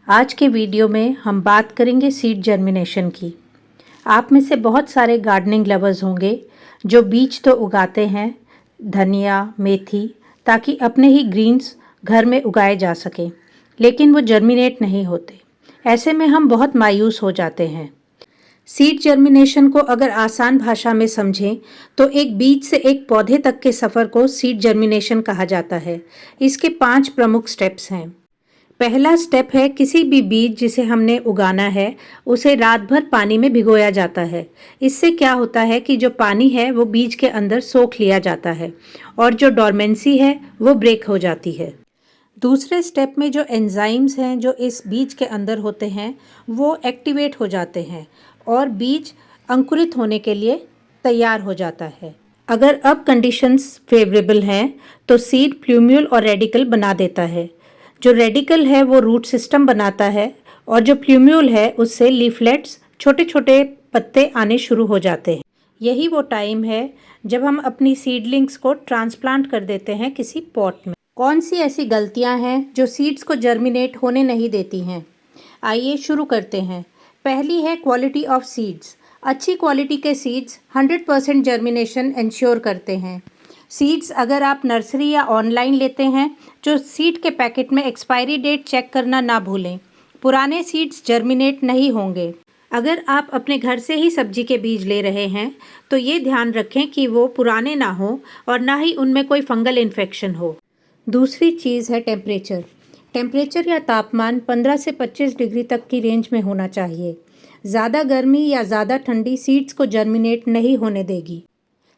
आज के वीडियो में हम बात करेंगे सीड जर्मिनेशन की। आप में से बहुत सारे गार्डनिंग लवर्स होंगे जो बीज तो उगाते हैं, धनिया, मेथी, ताकि अपने ही ग्रीन्स घर में उगाए जा सकें, लेकिन वो जर्मिनेट नहीं होते। ऐसे में हम बहुत मायूस हो जाते हैं। सीड जर्मिनेशन को अगर आसान भाषा में समझें तो एक बीज से एक पौधे तक के सफ़र को सीड जर्मिनेशन कहा जाता है। इसके 5 प्रमुख स्टेप्स हैं। पहला स्टेप है किसी भी बीज जिसे हमने उगाना है उसे रात भर पानी में भिगोया जाता है। इससे क्या होता है कि जो पानी है वो बीज के अंदर सोख लिया जाता है और जो डोरमेंसी है वो ब्रेक हो जाती है। दूसरे स्टेप में जो एंजाइम्स हैं जो इस बीज के अंदर होते हैं वो एक्टिवेट हो जाते हैं और बीज अंकुरित होने के लिए तैयार हो जाता है। अगर अब कंडीशंस फेवरेबल हैं तो सीड प्लूम्यूल और रेडिकल बना देता है। जो रेडिकल है वो रूट सिस्टम बनाता है और जो प्लूम्यूल है उससे लीफलेट्स, छोटे छोटे पत्ते आने शुरू हो जाते हैं। यही वो टाइम है जब हम अपनी सीडलिंग्स को ट्रांसप्लांट कर देते हैं किसी पॉट में। कौन सी ऐसी गलतियां हैं जो सीड्स को जर्मिनेट होने नहीं देती हैं? आइए शुरू करते हैं। पहली है क्वालिटी ऑफ सीड्स। अच्छी क्वालिटी के सीड्स 100% जर्मिनेशन इंश्योर करते हैं। सीड्स अगर आप नर्सरी या ऑनलाइन लेते हैं जो सीड के पैकेट में एक्सपायरी डेट चेक करना ना भूलें। पुराने सीड्स जर्मिनेट नहीं होंगे। अगर आप अपने घर से ही सब्जी के बीज ले रहे हैं तो ये ध्यान रखें कि वो पुराने ना हो और ना ही उनमें कोई फंगल इन्फेक्शन हो। दूसरी चीज़ है टेम्परेचर। टेम्परेचर या तापमान 15 से 25 डिग्री तक की रेंज में होना चाहिए। ज़्यादा गर्मी या ज़्यादा ठंडी सीड्स को जर्मिनेट नहीं होने देगी।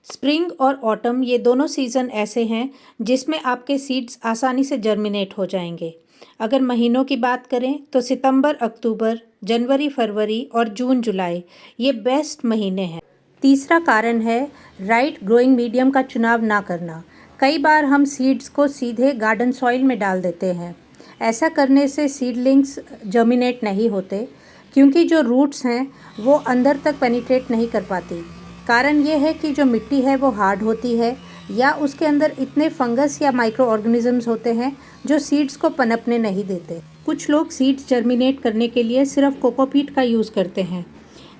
स्प्रिंग और ऑटम ये दोनों सीज़न ऐसे हैं जिसमें आपके सीड्स आसानी से जर्मिनेट हो जाएंगे। अगर महीनों की बात करें तो सितंबर, अक्टूबर, जनवरी, फरवरी और जून, जुलाई ये बेस्ट महीने हैं। तीसरा कारण है राइट ग्रोइंग मीडियम का चुनाव ना करना। कई बार हम सीड्स को सीधे गार्डन सॉइल में डाल देते हैं। ऐसा करने से सीडलिंग्स जर्मिनेट नहीं होते क्योंकि जो रूट्स हैं वो अंदर तक पेनिट्रेट नहीं कर पाती। कारण ये है कि जो मिट्टी है वो हार्ड होती है या उसके अंदर इतने फंगस या माइक्रो ऑर्गेनिजम्स होते हैं जो सीड्स को पनपने नहीं देते। कुछ लोग सीड्स जर्मिनेट करने के लिए सिर्फ कोकोपीट का यूज़ करते हैं।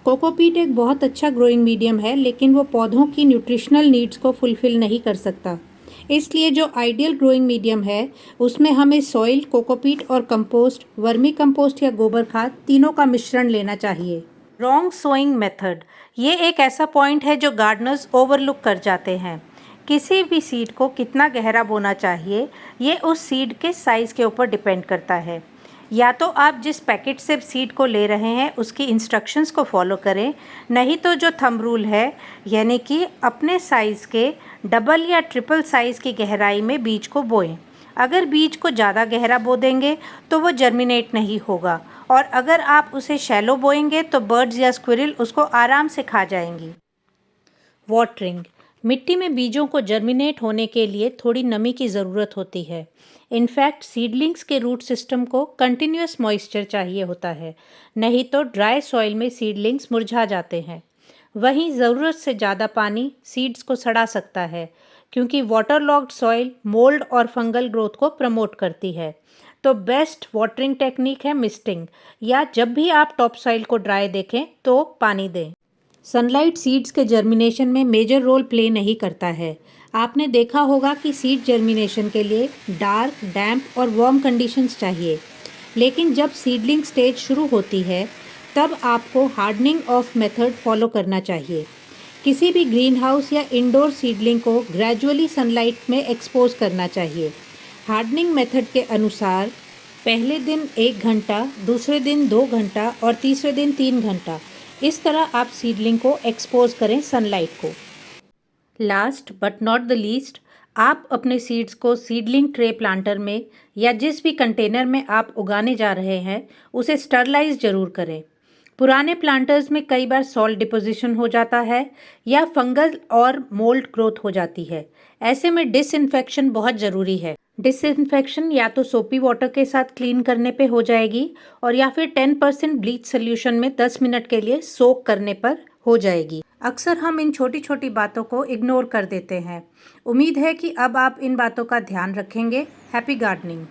कोकोपीट एक बहुत अच्छा ग्रोइंग मीडियम है लेकिन वो पौधों की न्यूट्रिशनल नीड्स को फुलफ़िल नहीं कर सकता। इसलिए जो आइडियल ग्रोइंग मीडियम है उसमें हमें सॉइल, कोकोपीट और कंपोस्ट, वर्मी कंपोस्ट या गोबर खाद तीनों का मिश्रण लेना चाहिए। रॉन्ग सोइंग मेथड, ये एक ऐसा पॉइंट है जो गार्डनर्स ओवरलुक कर जाते हैं। किसी भी सीड को कितना गहरा बोना चाहिए ये उस सीड के साइज़ के ऊपर डिपेंड करता है। या तो आप जिस पैकेट से सीड को ले रहे हैं उसकी इंस्ट्रक्शंस को फॉलो करें, नहीं तो जो थंब रूल है यानी कि अपने साइज़ के डबल या ट्रिपल साइज़ की गहराई में बीज को बोएं। अगर बीज को ज़्यादा गहरा बो देंगे तो वो जर्मिनेट नहीं होगा और अगर आप उसे शैलो बोएंगे तो बर्ड्स या स्क्विरल उसको आराम से खा जाएंगी। वाटरिंग, मिट्टी में बीजों को जर्मिनेट होने के लिए थोड़ी नमी की ज़रूरत होती है। इनफैक्ट सीडलिंग्स के रूट सिस्टम को कंटिन्यूअस मॉइस्चर चाहिए होता है, नहीं तो ड्राई सॉइल में सीडलिंग्स मुरझा जाते हैं। वहीं ज़रूरत से ज़्यादा पानी सीड्स को सड़ा सकता है क्योंकि वाटर लॉक्ड सॉइल मोल्ड और फंगल ग्रोथ को प्रमोट करती है। तो बेस्ट वाटरिंग टेक्निक है मिस्टिंग, या जब भी आप टॉप सॉइल को ड्राई देखें तो पानी दें। सनलाइट सीड्स के जर्मिनेशन में मेजर रोल प्ले नहीं करता है। आपने देखा होगा कि सीड जर्मिनेशन के लिए डार्क, डैम्प और वार्म कंडीशंस चाहिए, लेकिन जब सीडलिंग स्टेज शुरू होती है तब आपको हार्डनिंग ऑफ मेथड फॉलो करना चाहिए। किसी भी ग्रीन हाउस या इंडोर सीडलिंग को ग्रेजुअली सनलाइट में एक्सपोज करना चाहिए। हार्डनिंग मेथड के अनुसार पहले दिन 1 घंटा, दूसरे दिन 2 घंटा और तीसरे दिन 3 घंटा, इस तरह आप सीडलिंग को एक्सपोज करें सनलाइट को। Last but not the least, आप अपने सीड्स को सीडलिंग ट्रे प्लांटर में या जिस भी कंटेनर में आप उगाने जा रहे हैं उसे स्टरलाइज ज़रूर करें। पुराने प्लांटर्स में कई बार सॉल्ट डिपोजिशन हो जाता है या फंगल और मोल्ड ग्रोथ हो जाती है। ऐसे में डिसइंफेक्शन बहुत ज़रूरी है। डिसइंफेक्शन या तो सोपी वाटर के साथ क्लीन करने पे हो जाएगी और या फिर 10% ब्लीच सोल्यूशन में 10 मिनट के लिए सोक करने पर हो जाएगी। अक्सर हम इन छोटी छोटी बातों को इग्नोर कर देते हैं। उम्मीद है कि अब आप इन बातों का ध्यान रखेंगे। Happy gardening.